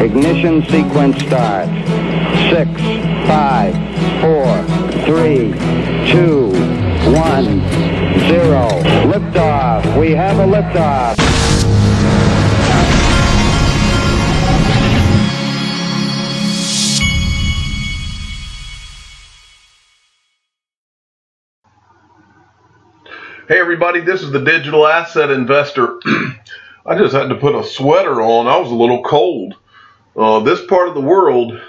Ignition sequence starts. 6, 5, 4, 3, 2, 1, 0. Liftoff. We have a liftoff. Hey everybody, this is the Digital Asset Investor. I just had to put a sweater on. I was a little cold. This part of the world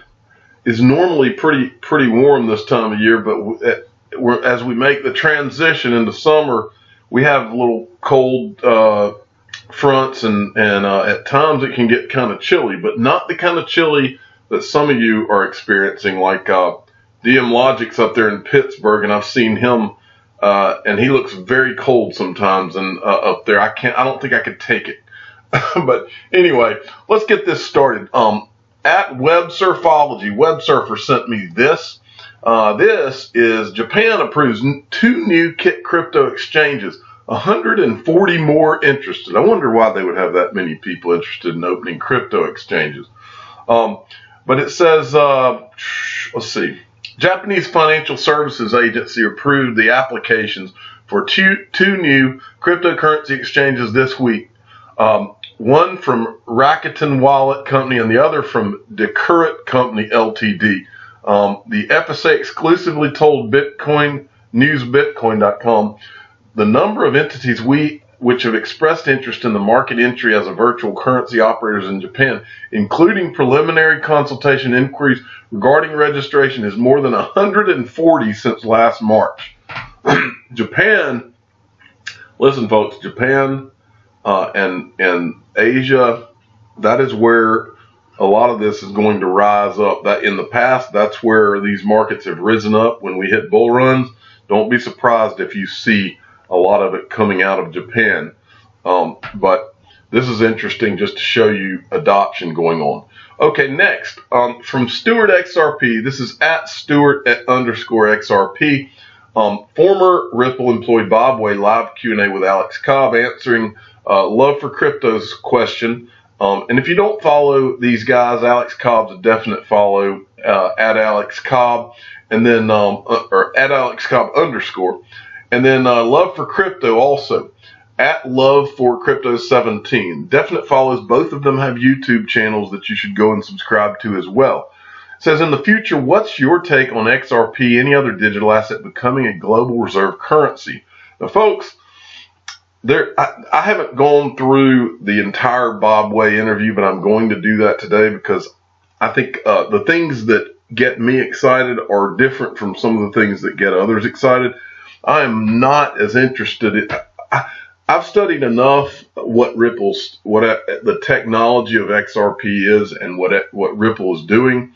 is normally pretty warm this time of year, but as we make the transition into summer, we have little cold fronts, and at times it can get kind of chilly, but not the kind of chilly that some of you are experiencing, like DM Logic's up there in Pittsburgh, and I've seen him. And he looks very cold sometimes, and up there, I don't think I could take it. But anyway, let's get this started. At Web Surfology, Web Surfer sent me this. This is Japan approves 2 new crypto exchanges, 140 more interested. I wonder why they would have that many people interested in opening crypto exchanges. But it says, let's see. Japanese Financial Services Agency approved the applications for two new cryptocurrency exchanges this week. One from Rakuten Wallet Company and the other from Decurit Company Ltd. The FSA exclusively told newsbitcoin.com the number of entities which have expressed interest in the market entry as a virtual currency operators in Japan, including preliminary consultation inquiries regarding registration, is more than 140 since last March. Japan, listen folks, Japan and Asia, that is where a lot of this is going to rise up. That in the past, that's where these markets have risen up when we hit bull runs. Don't be surprised if you see a lot of it coming out of Japan. But this is interesting just to show you adoption going on. Okay, next, from Stewart XRP, this is at Stewart_XRP. Former Ripple employee Bob Way live Q&A with Alex Cobb answering Love for Crypto's question. And if you don't follow these guys, Alex Cobb's a definite follow, at Alex Cobb, and then, or at Alex Cobb _. And then Love for Crypto also, at Love for Crypto 17. Definite follows. Both of them have YouTube channels that you should go and subscribe to as well. It says, in the future, what's your take on XRP, any other digital asset becoming a global reserve currency? Now, folks, I haven't gone through the entire Bob Way interview, but I'm going to do that today because I think the things that get me excited are different from some of the things that get others excited. I am not as interested in, I've studied enough what the technology of XRP is and what Ripple is doing.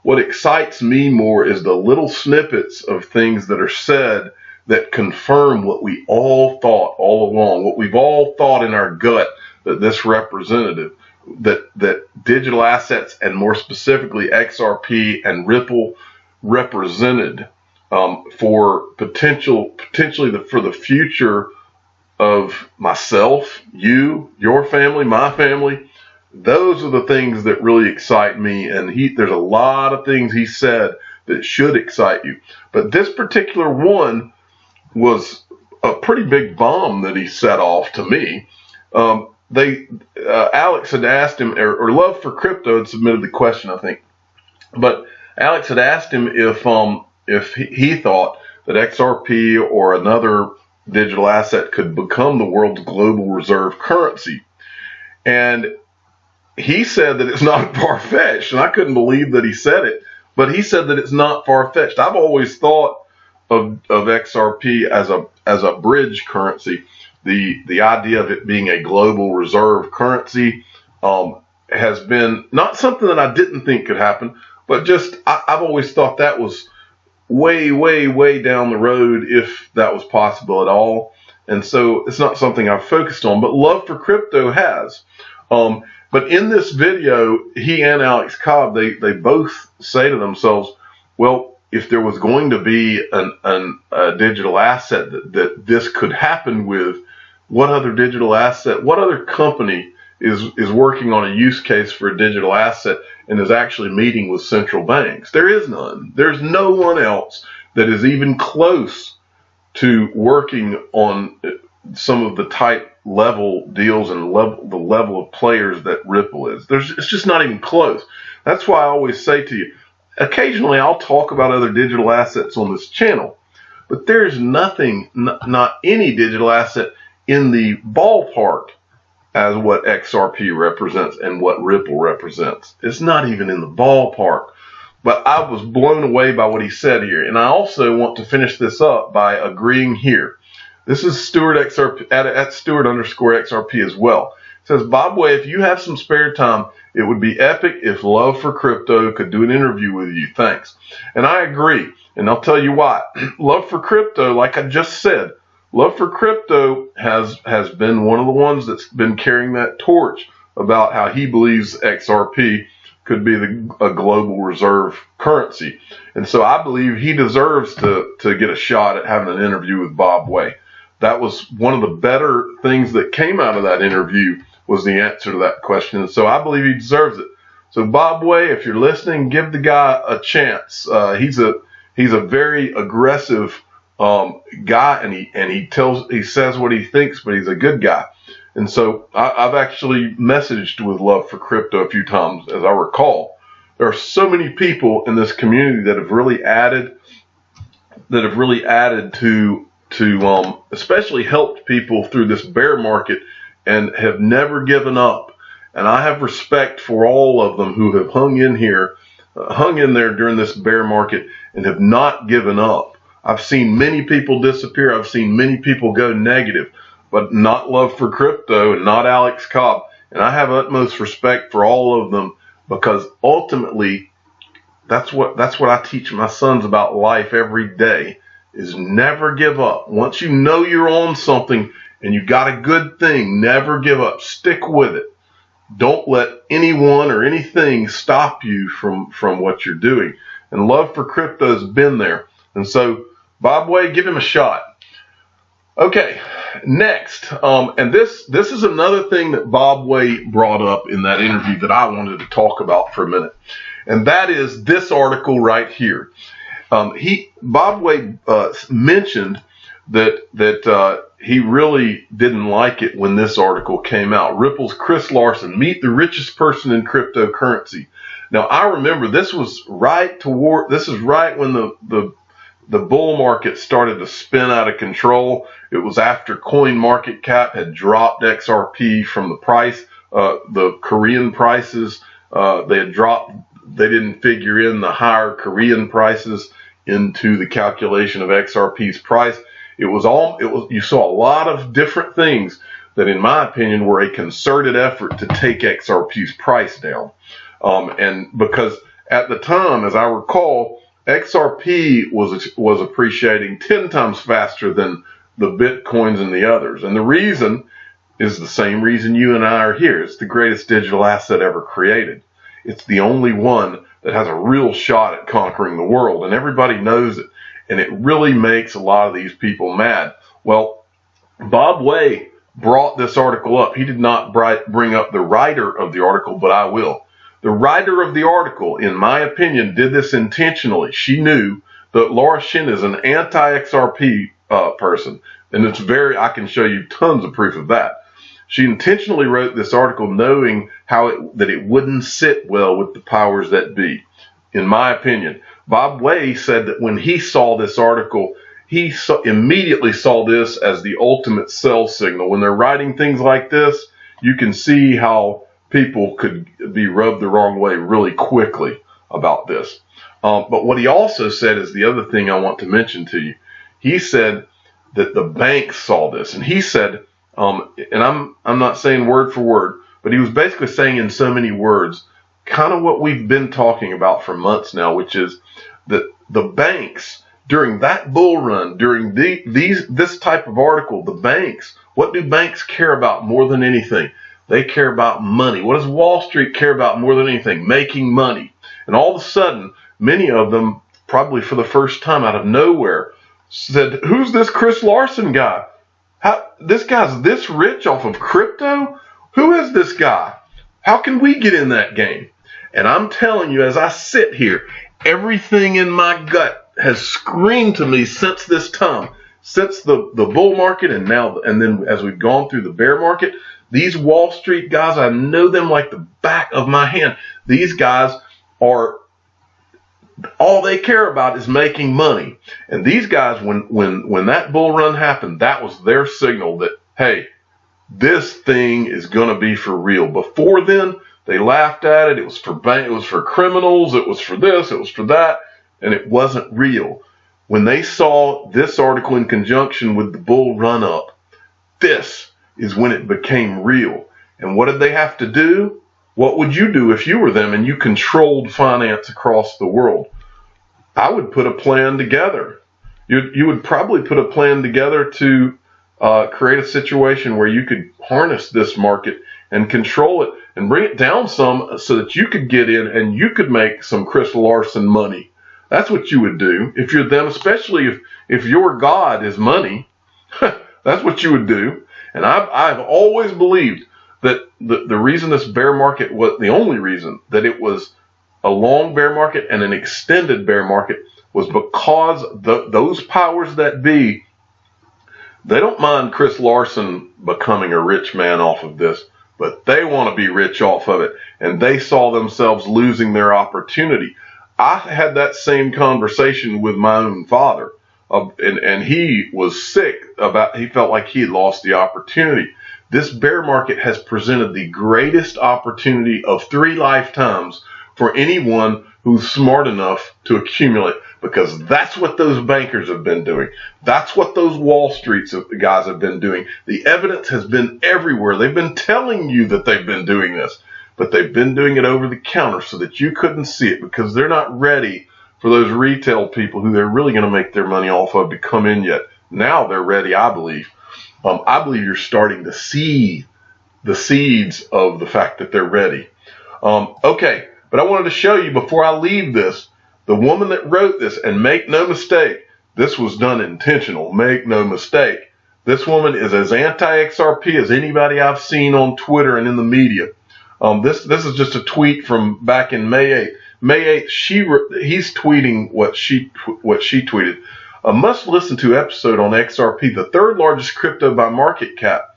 What excites me more is the little snippets of things that are said that confirm what we all thought all along, what we've all thought in our gut, that this representative, that digital assets, and more specifically XRP and Ripple, represented for potentially for the future of myself, you, your family, my family. Those are the things that really excite me, and there's a lot of things he said that should excite you. But this particular one was a pretty big bomb that he set off to me. Alex had asked him, or Love for Crypto had submitted the question, I think. But Alex had asked him if he thought that XRP or another digital asset could become the world's global reserve currency. And he said that it's not far-fetched, and I couldn't believe that he said it, but he said that it's not far-fetched. I've always thought of XRP as a bridge currency. The idea of it being a global reserve currency has been not something that I didn't think could happen, but just I've always thought that was way, way, way down the road if that was possible at all. And so it's not something I've focused on, but Love for Crypto has. But in this video, he and Alex Cobb, they both say to themselves, well, if there was going to be a digital asset that this could happen with, what other digital asset, what other company is working on a use case for a digital asset and is actually meeting with central banks. There is none. There's no one else that is even close to working on some of the type level deals and the level of players that Ripple is. It's just not even close. That's why I always say to you, occasionally I'll talk about other digital assets on this channel, but there's nothing, not any digital asset in the ballpark as what XRP represents and what Ripple represents. It's not even in the ballpark. But I was blown away by what he said here. And I also want to finish this up by agreeing here. This is Stewart XRP at Stewart_XRP as well. It says, Bob Way, if you have some spare time, it would be epic if Love for Crypto could do an interview with you. Thanks. And I agree. And I'll tell you why. Love for Crypto, like I just said, Love for Crypto has been one of the ones that's been carrying that torch about how he believes XRP could be a global reserve currency. And so I believe he deserves to get a shot at having an interview with Bob Way. That was one of the better things that came out of that interview was the answer to that question. And so I believe he deserves it. So Bob Way, if you're listening, give the guy a chance. He's a very aggressive guy, and he says what he thinks, but he's a good guy. And so I've actually messaged with Love for Crypto a few times, as I recall. There are so many people in this community that have really added to especially helped people through this bear market and have never given up. And I have respect for all of them who have hung in there during this bear market and have not given up. I've seen many people disappear. I've seen many people go negative, but not Love for Crypto and not Alex Cobb. And I have utmost respect for all of them because ultimately that's what I teach my sons about life every day is never give up. Once you know you're on something and you got a good thing, never give up. Stick with it. Don't let anyone or anything stop you from what you're doing. And Love for Crypto has been there. And so, Bob Way, give him a shot. Okay, next, and this is another thing that Bob Way brought up in that interview that I wanted to talk about for a minute, and that is this article right here. Bob Way mentioned that he really didn't like it when this article came out. Ripple's Chris Larsen, meet the richest person in cryptocurrency. Now I remember this is right when the bull market started to spin out of control. It was after CoinMarketCap had dropped XRP from the price, the Korean prices. They had dropped. They didn't figure in the higher Korean prices into the calculation of XRP's price. You saw a lot of different things that, in my opinion, were a concerted effort to take XRP's price down. And because at the time, as I recall, XRP was appreciating 10 times faster than the Bitcoins and the others. And the reason is the same reason you and I are here. It's the greatest digital asset ever created. It's the only one that has a real shot at conquering the world, and everybody knows it. And it really makes a lot of these people mad. Well, Bob Way brought this article up. He did not bring up the writer of the article, but I will. The writer of the article, in my opinion, did this intentionally. She knew that Laura Shin is an anti-XRP person, and I can show you tons of proof of that. She intentionally wrote this article knowing that it wouldn't sit well with the powers that be. In my opinion, Bob Way said that when he saw this article, he immediately saw this as the ultimate sell signal. When they're writing things like this, you can see how people could be rubbed the wrong way really quickly about this. But what he also said is the other thing I want to mention to you. He said that the banks saw this, and he said, and I'm not saying word for word, but he was basically saying in so many words, kind of what we've been talking about for months now, which is that the banks during that bull run, during this type of article, the banks, what do banks care about more than anything? They care about money. What does Wall Street care about more than anything? Making money. And all of a sudden, many of them, probably for the first time out of nowhere, said, who's this Chris Larsen guy? This guy's this rich off of crypto? Who is this guy? How can we get in that game? And I'm telling you, as I sit here, everything in my gut has screamed to me since this time, since the bull market, and then as we've gone through the bear market. These Wall Street guys, I know them like the back of my hand. These guys are, all they care about is making money. And these guys, when that bull run happened, that was their signal that, hey, this thing is going to be for real. Before then, they laughed at it. It was for criminals. It was for this. It was for that. And it wasn't real. When they saw this article in conjunction with the bull run up, this is when it became real. And what did they have to do? What would you do if you were them and you controlled finance across the world? I would put a plan together. You would probably put a plan together to create a situation where you could harness this market and control it and bring it down some so that you could get in and you could make some Chris Larson money. That's what you would do if you're them, especially if your God is money. That's what you would do. And I've always believed that the reason this bear market was, the only reason that it was a long bear market and an extended bear market, was because those powers that be, they don't mind Chris Larson becoming a rich man off of this, but they want to be rich off of it. And they saw themselves losing their opportunity. I had that same conversation with my own father, and he was sick he felt like he had lost the opportunity. This bear market has presented the greatest opportunity of 3 lifetimes for anyone who's smart enough to accumulate, because that's what those bankers have been doing. That's what those Wall Street guys have been doing. The evidence has been everywhere. They've been telling you that they've been doing this, but they've been doing it over the counter so that you couldn't see it, because they're not ready for those retail people who they're really going to make their money off of to come in yet. Now they're ready, I believe. I believe you're starting to see the seeds of the fact that they're ready. Okay, but I wanted to show you before I leave this, the woman that wrote this, and make no mistake, this was done intentional. Make no mistake. This woman is as anti-XRP as anybody I've seen on Twitter and in the media. This is just a tweet from back in May 8th. May 8th, he's tweeting what she tweeted. A must listen to episode on XRP, the 3rd largest crypto by market cap.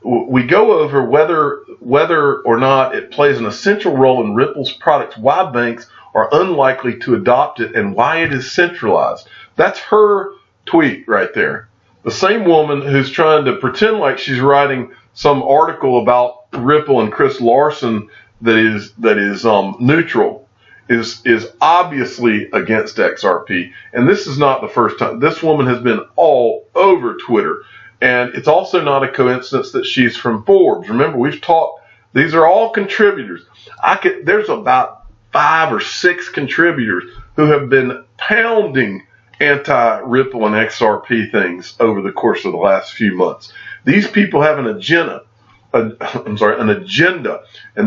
We go over whether or not it plays an essential role in Ripple's products, why banks are unlikely to adopt it, and why it is centralized. That's her tweet right there. The same woman who's trying to pretend like she's writing some article about Ripple and Chris Larson that is neutral is obviously against XRP. And this is not the first time. This woman has been all over Twitter. And it's also not a coincidence that she's from Forbes. Remember, we've talked, these are all contributors. There's about 5 or 6 contributors who have been pounding anti-Ripple and XRP things over the course of the last few months. These people have an agenda, and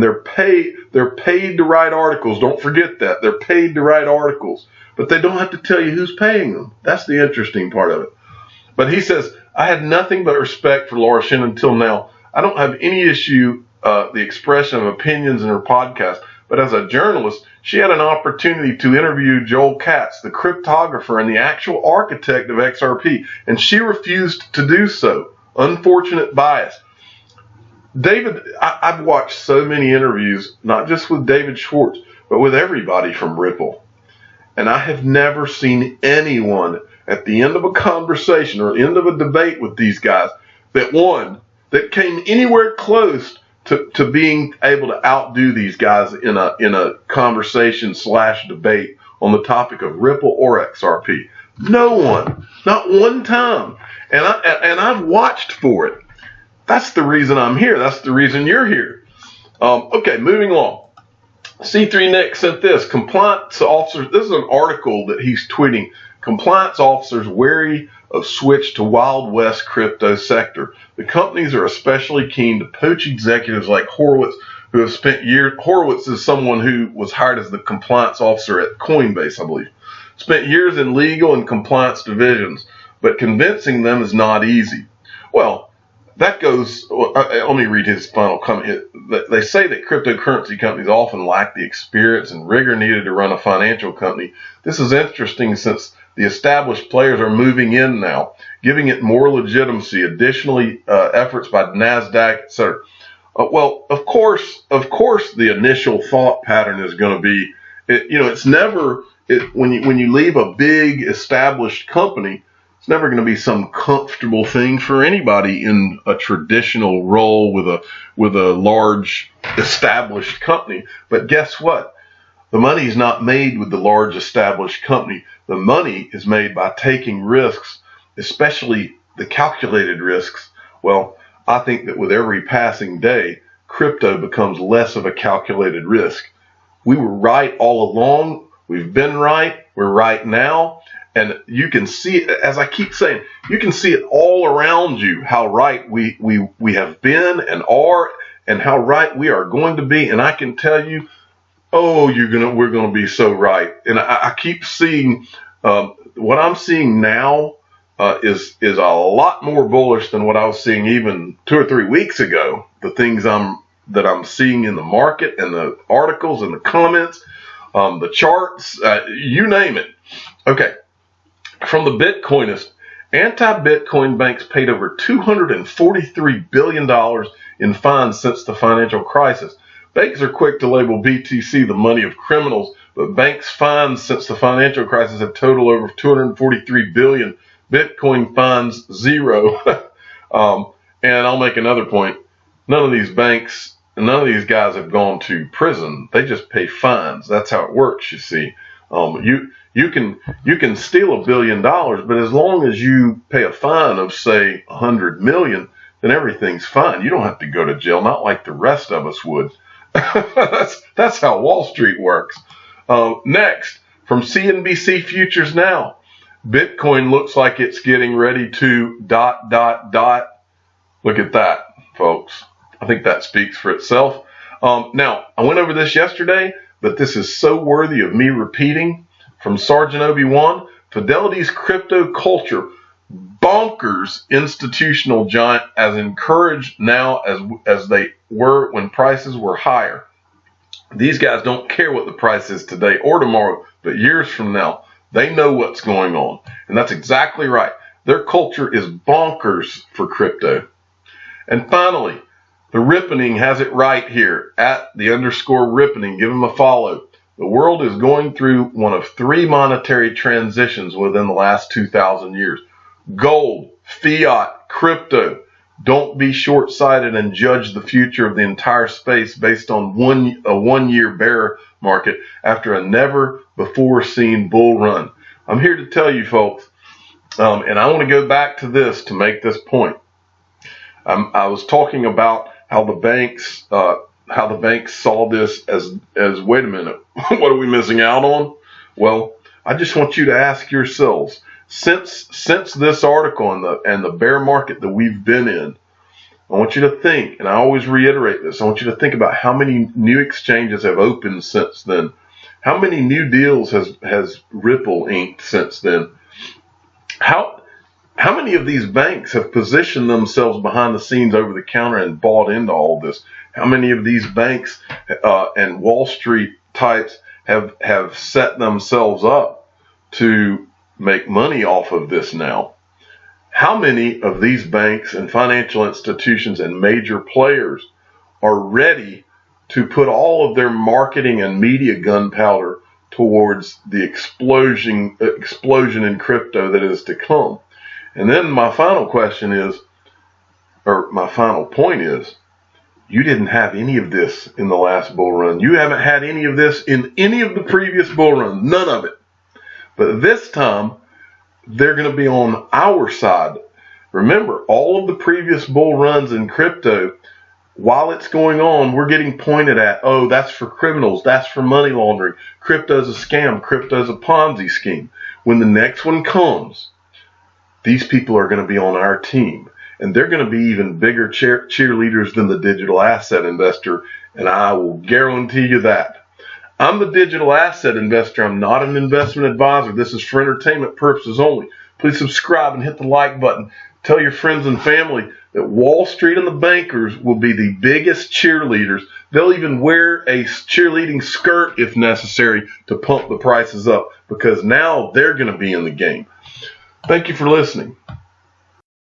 they're paid to write articles. Don't forget that. They're paid to write articles, but they don't have to tell you who's paying them. That's the interesting part of it. But he says, I had nothing but respect for Larson until now. I don't have any issue the expression of opinions in her podcast, but as a journalist, she had an opportunity to interview Joel Katz, the cryptographer and the actual architect of XRP, and she refused to do so. Unfortunate bias. David, I've watched so many interviews, not just with David Schwartz, but with everybody from Ripple. And I have never seen anyone at the end of a conversation or end of a debate with these guys that came anywhere close to being able to outdo these guys in a conversation / debate on the topic of Ripple or XRP. No one, not one time. And I've watched for it. That's the reason I'm here. That's the reason you're here. Okay, moving along. C3 Nick sent this. Compliance officers, this is an article that he's tweeting. Compliance officers wary of switch to Wild West crypto sector. The companies are especially keen to poach executives like Horowitz, who have spent years. Horowitz is someone who was hired as the compliance officer at Coinbase, I believe. Spent years in legal and compliance divisions, but convincing them is not easy. Well, that goes, let me read his final comment. They say that cryptocurrency companies often lack the experience and rigor needed to run a financial company. This is interesting since the established players are moving in now, giving it more legitimacy, additionally efforts by NASDAQ, etc. Well, of course, the initial thought pattern is going to be, it's never, when you leave a big established company, it's never going to be some comfortable thing for anybody in a traditional role with a large established company. But guess what? The money is not made with the large established company. The money is made by taking risks, especially the calculated risks. Well, I think that with every passing day, crypto becomes less of a calculated risk. We were right all along. We've been right. We're right now. And you can see it, as I keep saying, you can see it all around you, how right we have been and are, and how right we are going to be. And I can tell you, we're going to be so right. And I keep seeing, what I'm seeing now is a lot more bullish than what I was seeing even 2 or 3 weeks ago. The things that I'm seeing in the market and the articles and the comments, the charts, you name it. Okay. From the Bitcoinist, anti-Bitcoin banks paid over $243 billion in fines since the financial crisis. Banks are quick to label BTC the money of criminals, but banks' fines since the financial crisis have totaled over $243 billion. Bitcoin fines, zero. And I'll make another point. None of these guys have gone to prison. They just pay fines. That's how it works, you see. You can steal $1 billion, but as long as you pay a fine of, say, 100 million, then everything's fine. You don't have to go to jail, not like the rest of us would. That's how Wall Street works. Next, from CNBC Futures Now, Bitcoin looks like it's getting ready to ... Look at that, folks. I think that speaks for itself. Now, I went over this yesterday, but this is so worthy of me repeating. From Sergeant Obi-Wan, Fidelity's crypto culture bonkers institutional giant as encouraged now as they were when prices were higher. These guys don't care what the price is today or tomorrow, but years from now, they know what's going on. And that's exactly right. Their culture is bonkers for crypto. And finally, the Rippening has it right here at the _Rippening. Give them a follow. The world is going through one of 3 monetary transitions within the last 2,000 years. Gold, fiat, crypto. Don't be short-sighted and judge the future of the entire space based on a one-year bear market after a never-before-seen bull run. I'm here to tell you, folks, and I want to go back to this to make this point. I was talking about how the banks saw this as wait a minute, what are we missing out on? Well, I just want you to ask yourselves, since this article and the bear market that we've been in, I want you to think, and I always reiterate this, I want you to think about how many new exchanges have opened since then. How many new deals has Ripple inked since then? How many of these banks have positioned themselves behind the scenes over the counter and bought into all this? How many of these banks and Wall Street types have set themselves up to make money off of this now? How many of these banks and financial institutions and major players are ready to put all of their marketing and media gunpowder towards the explosion in crypto that is to come? And then my final question is, or my final point is, you didn't have any of this in the last bull run. You haven't had any of this in any of the previous bull runs, none of it. But this time, they're going to be on our side. Remember, all of the previous bull runs in crypto, while it's going on, we're getting pointed at, oh, that's for criminals, that's for money laundering. Crypto's a scam, crypto's a Ponzi scheme. When the next one comes, these people are going to be on our team. And they're going to be even bigger cheerleaders than the digital asset investor. And I will guarantee you that. I'm the digital asset investor. I'm not an investment advisor. This is for entertainment purposes only. Please subscribe and hit the like button. Tell your friends and family that Wall Street and the bankers will be the biggest cheerleaders. They'll even wear a cheerleading skirt if necessary to pump the prices up, because now they're going to be in the game. Thank you for listening.